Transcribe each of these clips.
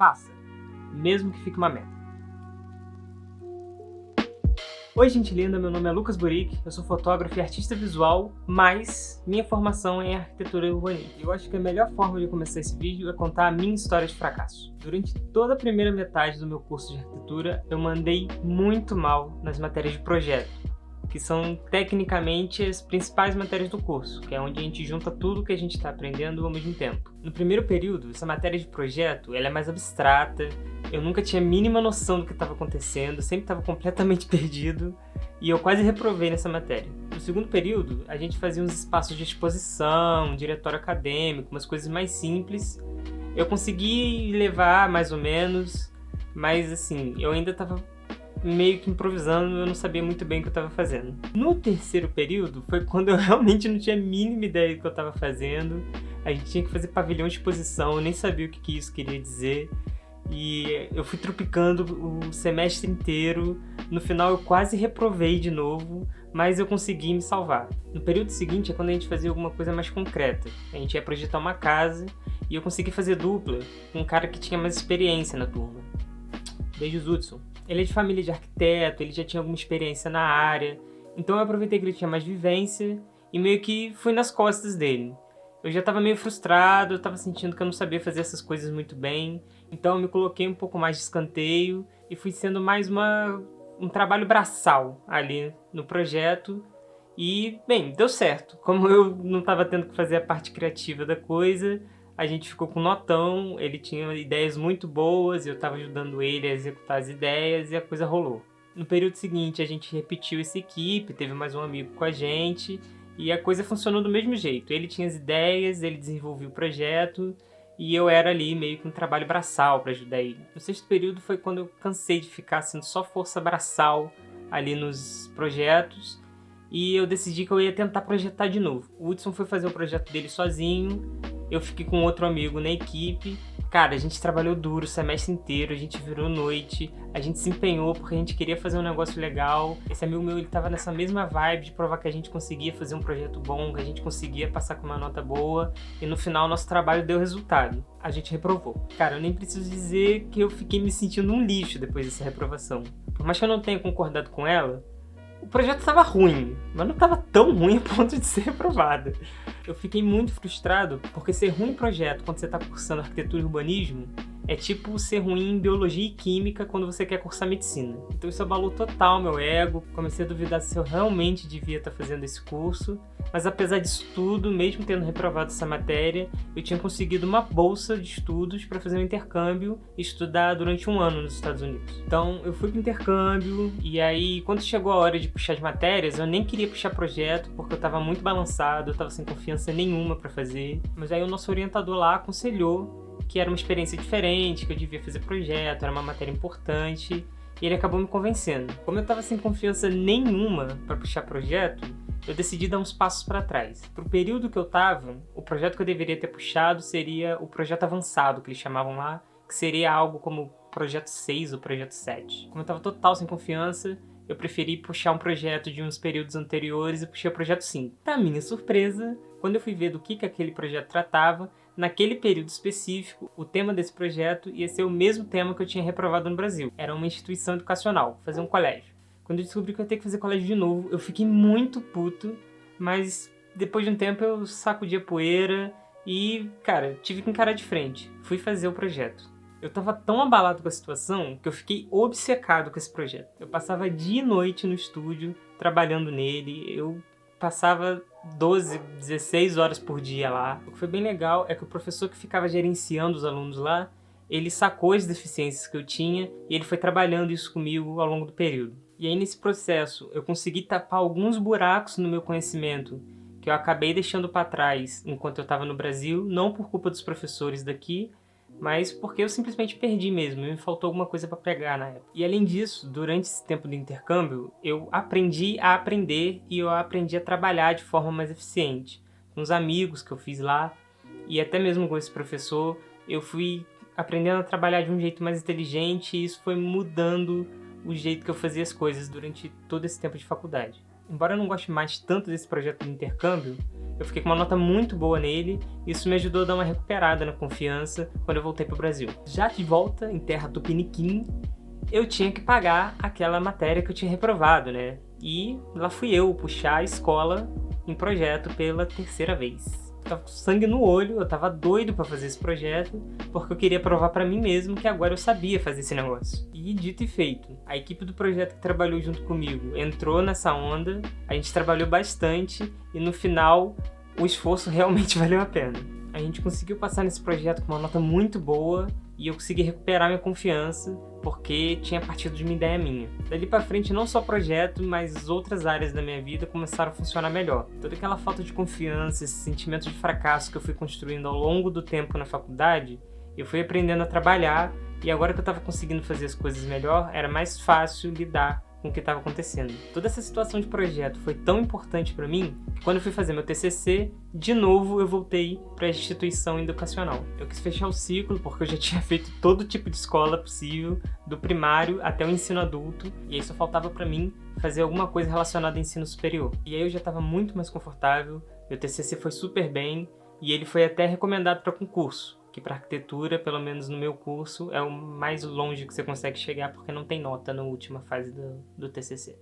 Faça, mesmo que fique uma meta. Oi, gente linda, meu nome é Lucas Buric, eu sou fotógrafo e artista visual, mas minha formação é em arquitetura e urbanismo. Eu acho que a melhor forma de começar esse vídeo é contar a minha história de fracasso. Durante toda a primeira metade do meu curso de arquitetura, eu mandei muito mal nas matérias de projeto, que são tecnicamente as principais matérias do curso, que é onde a gente junta tudo que a gente está aprendendo ao mesmo tempo. No primeiro período, essa matéria de projeto ela é mais abstrata, eu nunca tinha a mínima noção do que estava acontecendo, sempre estava completamente perdido e eu quase reprovei nessa matéria. No segundo período, a gente fazia uns espaços de exposição, um diretório acadêmico, umas coisas mais simples. Eu consegui levar mais ou menos, mas assim, eu ainda estava meio que improvisando, eu não sabia muito bem o que eu estava fazendo. No terceiro período foi quando eu realmente não tinha a mínima ideia do que eu estava fazendo. A gente tinha que fazer pavilhão de exposição, eu nem sabia o que isso queria dizer. E eu fui tropicando o semestre inteiro. No final eu quase reprovei de novo, mas eu consegui me salvar. No período seguinte é quando a gente fazia alguma coisa mais concreta. A gente ia projetar uma casa e eu consegui fazer dupla com um cara que tinha mais experiência na turma. Beijos, Hudson. Ele é de família de arquiteto, ele já tinha alguma experiência na área, então eu aproveitei que ele tinha mais vivência e meio que fui nas costas dele. Eu já estava meio frustrado, eu estava sentindo que eu não sabia fazer essas coisas muito bem, então eu me coloquei um pouco mais de escanteio e fui sendo mais um trabalho braçal ali no projeto. E, bem, deu certo. Como eu não estava tendo que fazer a parte criativa da coisa, a gente ficou com notão, ele tinha ideias muito boas, eu estava ajudando ele a executar as ideias e a coisa rolou. No período seguinte a gente repetiu essa equipe, teve mais um amigo com a gente e a coisa funcionou do mesmo jeito. Ele tinha as ideias, ele desenvolvia o projeto e eu era ali meio que um trabalho braçal para ajudar ele. No sexto período foi quando eu cansei de ficar sendo só força braçal ali nos projetos e eu decidi que eu ia tentar projetar de novo. O Hudson foi fazer o projeto dele sozinho, eu fiquei com outro amigo na equipe. Cara, a gente trabalhou duro o semestre inteiro, a gente virou noite, a gente se empenhou porque a gente queria fazer um negócio legal. Esse amigo meu, ele tava nessa mesma vibe de provar que a gente conseguia fazer um projeto bom, que a gente conseguia passar com uma nota boa, e no final nosso trabalho deu resultado. A gente reprovou. Cara, eu nem preciso dizer que eu fiquei me sentindo um lixo depois dessa reprovação. Por mais que eu não tenha concordado com ela, o projeto estava ruim, mas não estava tão ruim a ponto de ser reprovado. Eu fiquei muito frustrado, porque ser ruim em projeto quando você está cursando arquitetura e urbanismo é tipo ser ruim em biologia e química quando você quer cursar medicina. Então isso abalou total meu ego, comecei a duvidar se eu realmente devia estar fazendo esse curso, mas apesar disso tudo, mesmo tendo reprovado essa matéria, eu tinha conseguido uma bolsa de estudos para fazer um intercâmbio e estudar durante um ano nos Estados Unidos. Então eu fui para o intercâmbio e aí quando chegou a hora de puxar as matérias, eu nem queria puxar projeto porque eu estava muito balançado, eu estava sem confiança nenhuma para fazer, mas aí o nosso orientador lá aconselhou que era uma experiência diferente, que eu devia fazer projeto, era uma matéria importante, e ele acabou me convencendo. Como eu estava sem confiança nenhuma para puxar projeto, eu decidi dar uns passos para trás. Pro período que eu estava, o projeto que eu deveria ter puxado seria o projeto avançado, que eles chamavam lá, que seria algo como projeto 6 ou projeto 7. Como eu estava total sem confiança, eu preferi puxar um projeto de uns períodos anteriores e puxei o projeto 5. Para minha surpresa, quando eu fui ver do que aquele projeto tratava, naquele período específico, o tema desse projeto ia ser o mesmo tema que eu tinha reprovado no Brasil. Era uma instituição educacional, fazer um colégio. Quando eu descobri que eu ia ter que fazer colégio de novo, eu fiquei muito puto, mas depois de um tempo eu sacudi a poeira e, cara, tive que encarar de frente. Fui fazer o projeto. Eu tava tão abalado com a situação que eu fiquei obcecado com esse projeto. Eu passava dia e noite no estúdio, trabalhando nele, eu passava 12, 16 horas por dia lá. O que foi bem legal é que o professor que ficava gerenciando os alunos lá, ele sacou as deficiências que eu tinha e ele foi trabalhando isso comigo ao longo do período. E aí nesse processo eu consegui tapar alguns buracos no meu conhecimento que eu acabei deixando para trás enquanto eu estava no Brasil, não por culpa dos professores daqui, mas porque eu simplesmente perdi mesmo, me faltou alguma coisa para pegar na época. E além disso, durante esse tempo de intercâmbio, eu aprendi a aprender e eu aprendi a trabalhar de forma mais eficiente. Com os amigos que eu fiz lá, e até mesmo com esse professor, eu fui aprendendo a trabalhar de um jeito mais inteligente e isso foi mudando o jeito que eu fazia as coisas durante todo esse tempo de faculdade. Embora eu não goste mais tanto desse projeto de intercâmbio, Eu fiquei com uma nota muito boa nele, e isso me ajudou a dar uma recuperada na confiança quando eu voltei pro Brasil. Já de volta, em terra tupiniquim, eu tinha que pagar aquela matéria que eu tinha reprovado, né? E lá fui eu puxar a escola em projeto pela terceira vez. Eu tava com sangue no olho, eu tava doido pra fazer esse projeto, porque eu queria provar pra mim mesmo que agora eu sabia fazer esse negócio. E dito e feito, a equipe do projeto que trabalhou junto comigo entrou nessa onda, a gente trabalhou bastante e no final o esforço realmente valeu a pena. A gente conseguiu passar nesse projeto com uma nota muito boa e eu consegui recuperar minha confiança porque tinha partido de uma ideia minha. Dali pra frente, não só o projeto, mas outras áreas da minha vida começaram a funcionar melhor. Toda aquela falta de confiança, esse sentimento de fracasso que eu fui construindo ao longo do tempo na faculdade, eu fui aprendendo a trabalhar e agora que eu estava conseguindo fazer as coisas melhor, era mais fácil lidar com o que estava acontecendo. Toda essa situação de projeto foi tão importante para mim que quando eu fui fazer meu TCC, de novo eu voltei para a instituição educacional. Eu quis fechar o ciclo porque eu já tinha feito todo tipo de escola possível, do primário até o ensino adulto, e aí só faltava para mim fazer alguma coisa relacionada ao ensino superior. E aí eu já estava muito mais confortável, meu TCC foi super bem e ele foi até recomendado para concurso, que para arquitetura, pelo menos no meu curso, é o mais longe que você consegue chegar porque não tem nota na última fase do TCC.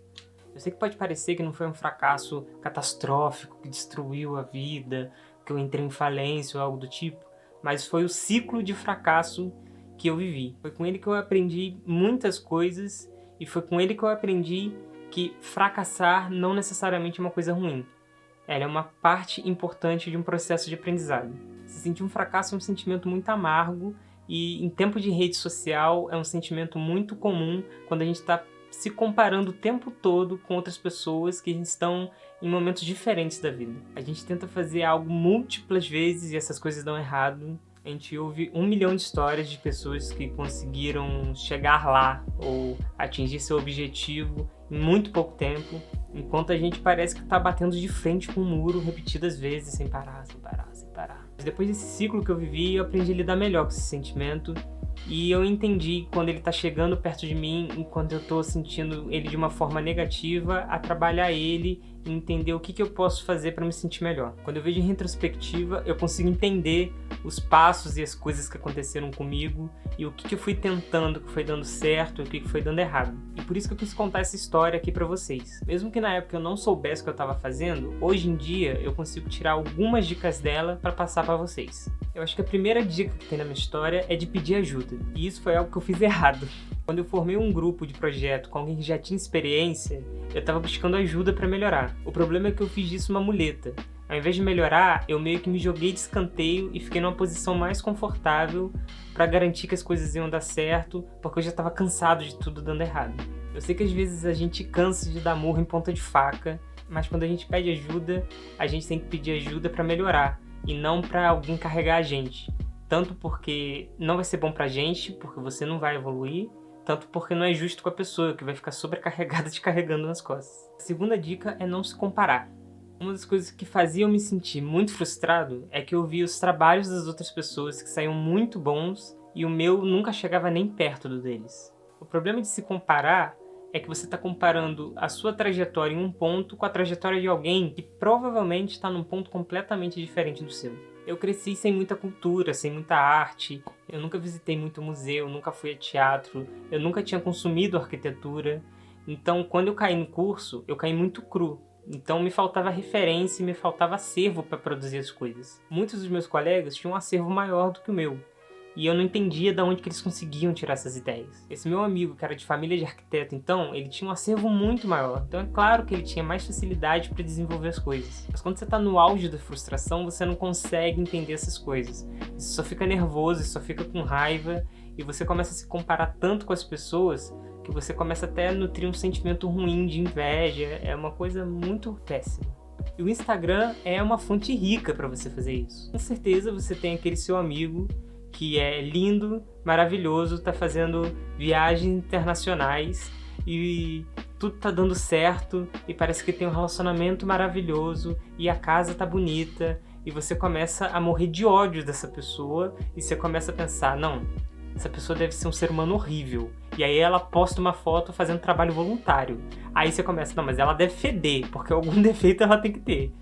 Eu sei que pode parecer que não foi um fracasso catastrófico que destruiu a vida, que eu entrei em falência ou algo do tipo, mas foi o ciclo de fracasso que eu vivi. Foi com ele que eu aprendi muitas coisas e foi com ele que eu aprendi que fracassar não necessariamente é uma coisa ruim. Ela é uma parte importante de um processo de aprendizado. Se sentir um fracasso é um sentimento muito amargo e em tempo de rede social é um sentimento muito comum quando a gente está se comparando o tempo todo com outras pessoas que estão em momentos diferentes da vida. A gente tenta fazer algo múltiplas vezes e essas coisas dão errado. A gente ouve 1 milhão de histórias de pessoas que conseguiram chegar lá ou atingir seu objetivo em muito pouco tempo, enquanto a gente parece que está batendo de frente com um muro repetidas vezes, sem parar. Mas depois desse ciclo que eu vivi, eu aprendi a lidar melhor com esse sentimento e eu entendi quando ele está chegando perto de mim, enquanto eu estou sentindo ele de uma forma negativa, a trabalhar ele e entender o que eu posso fazer para me sentir melhor. Quando eu vejo em retrospectiva, eu consigo entender os passos e as coisas que aconteceram comigo e o que eu fui tentando, que foi dando certo e o que foi dando errado. E por isso que eu quis contar essa história aqui para vocês. Mesmo que na época eu não soubesse o que eu estava fazendo, hoje em dia eu consigo tirar algumas dicas dela para passar para vocês. Eu acho que a primeira dica que tem na minha história é de pedir ajuda. E isso foi algo que eu fiz errado. Quando eu formei um grupo de projeto com alguém que já tinha experiência, eu estava buscando ajuda para melhorar. O problema é que eu fiz disso uma muleta. Ao invés de melhorar, eu meio que me joguei de escanteio e fiquei numa posição mais confortável para garantir que as coisas iam dar certo, porque eu já estava cansado de tudo dando errado. Eu sei que às vezes a gente cansa de dar murro em ponta de faca, mas quando a gente pede ajuda, a gente tem que pedir ajuda para melhorar e não para alguém carregar a gente. Tanto porque não vai ser bom pra gente, porque você não vai evoluir, tanto porque não é justo com a pessoa, que vai ficar sobrecarregada te carregando nas costas. A segunda dica é não se comparar. Uma das coisas que fazia eu me sentir muito frustrado é que eu via os trabalhos das outras pessoas que saíam muito bons e o meu nunca chegava nem perto do deles. O problema de se comparar é que você está comparando a sua trajetória em um ponto com a trajetória de alguém que provavelmente está num ponto completamente diferente do seu. Eu cresci sem muita cultura, sem muita arte, eu nunca visitei muito museu, nunca fui a teatro, eu nunca tinha consumido arquitetura. Então, quando eu caí no curso, eu caí muito cru. Então, me faltava referência e me faltava acervo para produzir as coisas. Muitos dos meus colegas tinham um acervo maior do que o meu. E eu não entendia de onde que eles conseguiam tirar essas ideias. Esse meu amigo, que era de família de arquiteto, então, ele tinha um acervo muito maior. Então é claro que ele tinha mais facilidade para desenvolver as coisas. Mas quando você está no auge da frustração, você não consegue entender essas coisas. Você só fica nervoso, você só fica com raiva, e você começa a se comparar tanto com as pessoas que você começa até a nutrir um sentimento ruim de inveja. É uma coisa muito péssima. E o Instagram é uma fonte rica para você fazer isso. Com certeza você tem aquele seu amigo que é lindo, maravilhoso, tá fazendo viagens internacionais e tudo tá dando certo e parece que tem um relacionamento maravilhoso e a casa tá bonita e você começa a morrer de ódio dessa pessoa e você começa a pensar, não, essa pessoa deve ser um ser humano horrível. E aí ela posta uma foto fazendo trabalho voluntário. Aí você começa, não, mas ela deve feder, porque algum defeito ela tem que ter.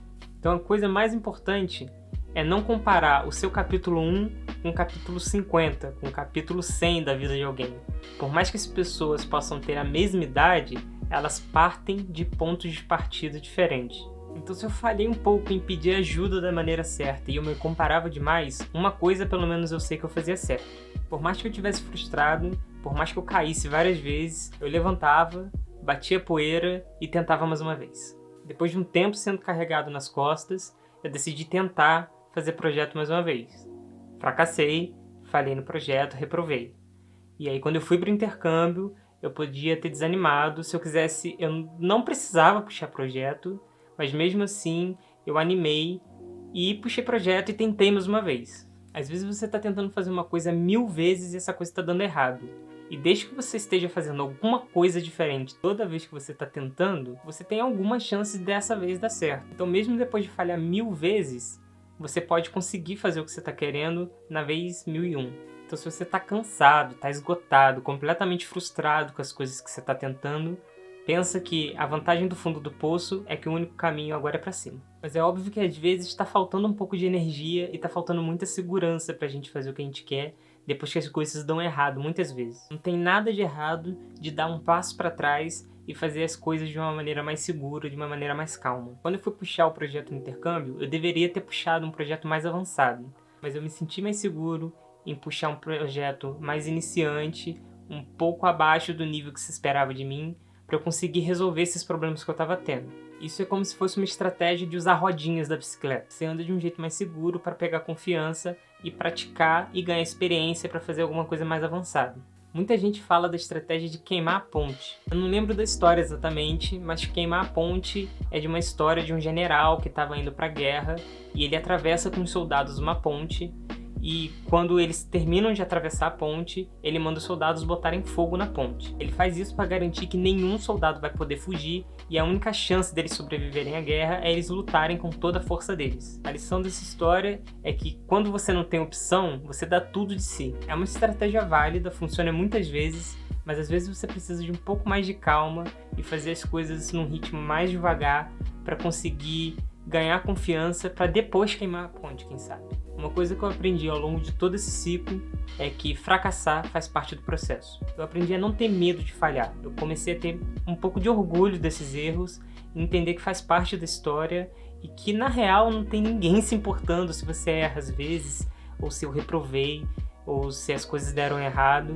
Então a coisa mais importante é não comparar o seu capítulo 1 com o capítulo 50, com o capítulo 100 da vida de alguém. Por mais que as pessoas possam ter a mesma idade, elas partem de pontos de partida diferentes. Então se eu falhei um pouco em pedir ajuda da maneira certa e eu me comparava demais, uma coisa pelo menos eu sei que eu fazia certo. Por mais que eu estivesse frustrado, por mais que eu caísse várias vezes, eu levantava, batia poeira e tentava mais uma vez. Depois de um tempo sendo carregado nas costas, eu decidi tentar fazer projeto mais uma vez. Fracassei, falhei no projeto, reprovei. E aí quando eu fui para o intercâmbio, eu podia ter desanimado. Se eu quisesse, eu não precisava puxar projeto, mas mesmo assim eu animei e puxei projeto e tentei mais uma vez. Às vezes você está tentando fazer uma coisa 1000 vezes e essa coisa está dando errado. E desde que você esteja fazendo alguma coisa diferente toda vez que você está tentando, você tem alguma chance dessa vez dar certo. Então mesmo depois de falhar 1000 vezes, você pode conseguir fazer o que você está querendo na vez 1001. Então se você está cansado, está esgotado, completamente frustrado com as coisas que você está tentando, pensa que a vantagem do fundo do poço é que o único caminho agora é para cima. Mas é óbvio que às vezes está faltando um pouco de energia e está faltando muita segurança para a gente fazer o que a gente quer depois que as coisas dão errado, muitas vezes. Não tem nada de errado de dar um passo para trás e fazer as coisas de uma maneira mais segura, de uma maneira mais calma. Quando eu fui puxar o projeto no intercâmbio, eu deveria ter puxado um projeto mais avançado, mas eu me senti mais seguro em puxar um projeto mais iniciante, um pouco abaixo do nível que se esperava de mim, para eu conseguir resolver esses problemas que eu estava tendo. Isso é como se fosse uma estratégia de usar rodinhas da bicicleta. Você anda de um jeito mais seguro para pegar confiança e praticar e ganhar experiência para fazer alguma coisa mais avançada. Muita gente fala da estratégia de queimar a ponte. Eu não lembro da história exatamente, mas queimar a ponte é de uma história de um general que estava indo para a guerra e ele atravessa com os soldados uma ponte. E quando eles terminam de atravessar a ponte, ele manda os soldados botarem fogo na ponte. Ele faz isso para garantir que nenhum soldado vai poder fugir e a única chance deles sobreviverem à guerra é eles lutarem com toda a força deles. A lição dessa história é que quando você não tem opção, você dá tudo de si. É uma estratégia válida, funciona muitas vezes, mas às vezes você precisa de um pouco mais de calma e fazer as coisas num ritmo mais devagar para conseguir ganhar confiança para depois queimar a ponte, quem sabe. Uma coisa que eu aprendi ao longo de todo esse ciclo é que fracassar faz parte do processo. Eu aprendi a não ter medo de falhar. Eu comecei a ter um pouco de orgulho desses erros, entender que faz parte da história e que na real não tem ninguém se importando se você erra às vezes, ou se eu reprovei, ou se as coisas deram errado.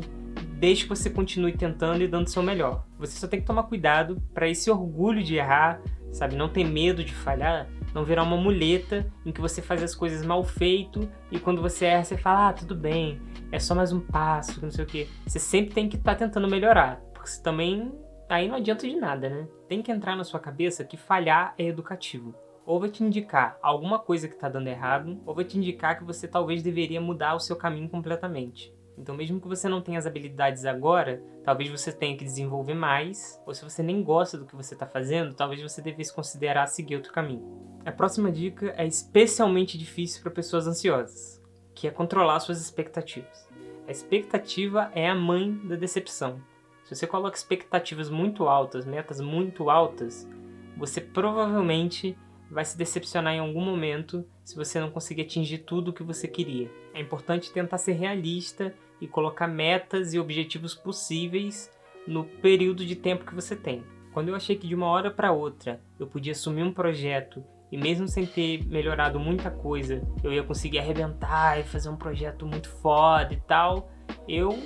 Desde que você continue tentando e dando o seu melhor. Você só tem que tomar cuidado para esse orgulho de errar, sabe, não ter medo de falhar, não virar uma muleta em que você faz as coisas mal feito e quando você erra você fala, tudo bem, é só mais um passo, não sei o que. Você sempre tem que estar tentando melhorar, porque você também, aí não adianta de nada, né? Tem que entrar na sua cabeça que falhar é educativo. Ou vai te indicar alguma coisa que está dando errado, ou vai te indicar que você talvez deveria mudar o seu caminho completamente. Então mesmo que você não tenha as habilidades agora, talvez você tenha que desenvolver mais, ou se você nem gosta do que você está fazendo, talvez você devesse considerar seguir outro caminho. A próxima dica é especialmente difícil para pessoas ansiosas, que é controlar suas expectativas. A expectativa é a mãe da decepção. Se você coloca expectativas muito altas, metas muito altas, você provavelmente vai se decepcionar em algum momento se você não conseguir atingir tudo o que você queria. É importante tentar ser realista e colocar metas e objetivos possíveis no período de tempo que você tem. Quando eu achei que de uma hora para outra eu podia assumir um projeto e mesmo sem ter melhorado muita coisa, eu ia conseguir arrebentar e fazer um projeto muito foda e tal, eu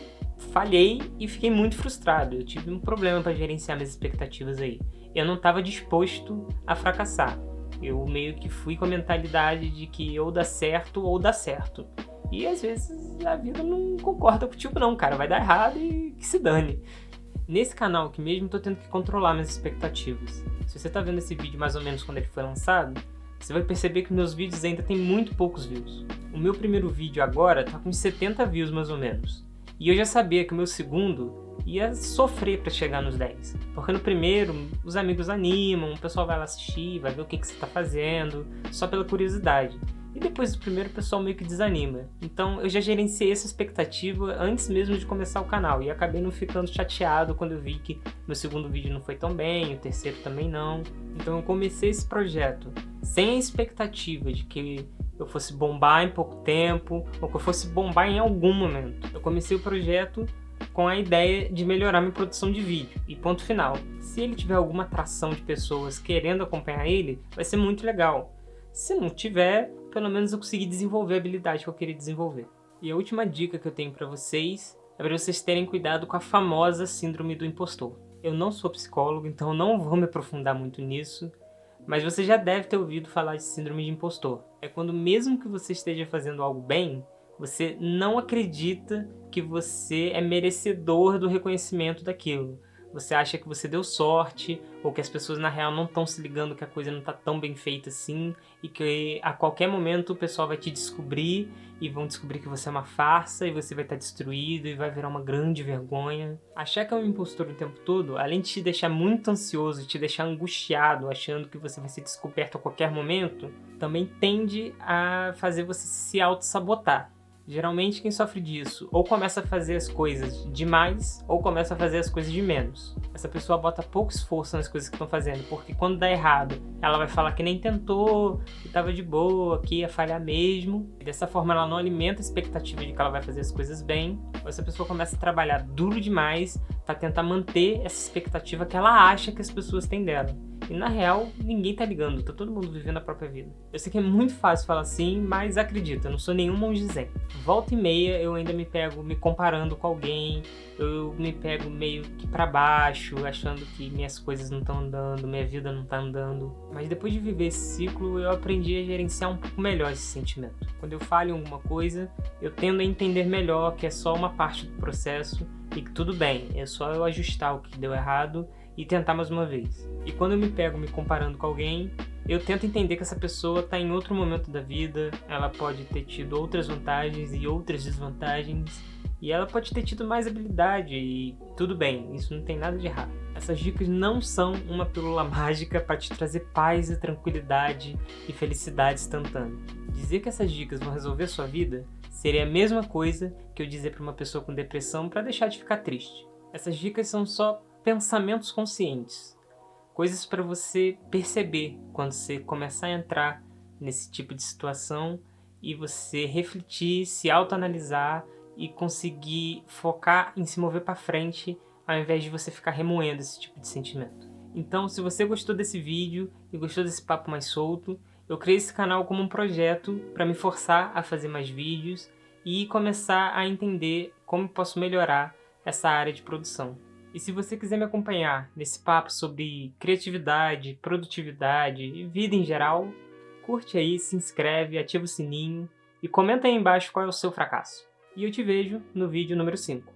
falhei e fiquei muito frustrado. Eu tive um problema para gerenciar minhas expectativas aí. Eu não estava disposto a fracassar. Eu meio que fui com a mentalidade de que ou dá certo ou dá certo. E às vezes a vida não concorda contigo não, cara. Vai dar errado e que se dane. Nesse canal aqui mesmo, tô tendo que controlar minhas expectativas. Se você tá vendo esse vídeo mais ou menos quando ele foi lançado, você vai perceber que meus vídeos ainda tem muito poucos views. O meu primeiro vídeo agora tá com 70 views mais ou menos. E eu já sabia que o meu segundo ia sofrer para chegar nos 10. Porque no primeiro, os amigos animam, o pessoal vai lá assistir, vai ver o que você tá fazendo, só pela curiosidade. E depois do primeiro, o pessoal meio que desanima. Então eu já gerenciei essa expectativa antes mesmo de começar o canal. E acabei não ficando chateado quando eu vi que meu segundo vídeo não foi tão bem, o terceiro também não. Então eu comecei esse projeto sem a expectativa de que eu fosse bombar em pouco tempo, ou que eu fosse bombar em algum momento. Eu comecei o projeto com a ideia de melhorar minha produção de vídeo, e ponto final. Se ele tiver alguma atração de pessoas querendo acompanhar ele, vai ser muito legal. Se não tiver, pelo menos eu consegui desenvolver a habilidade que eu queria desenvolver. E a última dica que eu tenho pra vocês é para vocês terem cuidado com a famosa síndrome do impostor. Eu não sou psicólogo, então não vou me aprofundar muito nisso, mas você já deve ter ouvido falar de síndrome de impostor. É quando mesmo que você esteja fazendo algo bem, você não acredita que você é merecedor do reconhecimento daquilo. Você acha que você deu sorte, ou que as pessoas na real não estão se ligando que a coisa não está tão bem feita assim, e que a qualquer momento o pessoal vai te descobrir, e vão descobrir que você é uma farsa, e você vai estar destruído, e vai virar uma grande vergonha. Achar que é um impostor o tempo todo, além de te deixar muito ansioso, e te deixar angustiado, achando que você vai ser descoberto a qualquer momento, também tende a fazer você se auto-sabotar. Geralmente quem sofre disso ou começa a fazer as coisas demais ou começa a fazer as coisas de menos. Essa pessoa bota pouco esforço nas coisas que estão fazendo, porque quando dá errado, ela vai falar que nem tentou, que estava de boa, que ia falhar mesmo. E dessa forma ela não alimenta a expectativa de que ela vai fazer as coisas bem. Essa pessoa começa a trabalhar duro demais para tentar manter essa expectativa que ela acha que as pessoas têm dela. E na real, ninguém tá ligando, tá todo mundo vivendo a própria vida. Eu sei que é muito fácil falar assim, mas acredita, eu não sou nenhum monge zen. Volta e meia eu ainda me pego me comparando com alguém, eu me pego meio que pra baixo, achando que minhas coisas não estão andando, minha vida não tá andando. Mas depois de viver esse ciclo, eu aprendi a gerenciar um pouco melhor esse sentimento. Quando eu falho em alguma coisa, eu tendo a entender melhor que é só uma parte do processo e que tudo bem, é só eu ajustar o que deu errado e tentar mais uma vez. E quando eu me pego me comparando com alguém, eu tento entender que essa pessoa está em outro momento da vida, ela pode ter tido outras vantagens e outras desvantagens, e ela pode ter tido mais habilidade, e tudo bem, isso não tem nada de errado. Essas dicas não são uma pílula mágica para te trazer paz e tranquilidade e felicidade instantânea. Dizer que essas dicas vão resolver a sua vida seria a mesma coisa que eu dizer para uma pessoa com depressão para deixar de ficar triste. Essas dicas são só pensamentos conscientes, coisas para você perceber quando você começar a entrar nesse tipo de situação e você refletir, se autoanalisar e conseguir focar em se mover para frente ao invés de você ficar remoendo esse tipo de sentimento. Então, se você gostou desse vídeo e gostou desse papo mais solto, eu criei esse canal como um projeto para me forçar a fazer mais vídeos e começar a entender como posso melhorar essa área de produção. E se você quiser me acompanhar nesse papo sobre criatividade, produtividade e vida em geral, curte aí, se inscreve, ativa o sininho e comenta aí embaixo qual é o seu fracasso. E eu te vejo no vídeo número 5.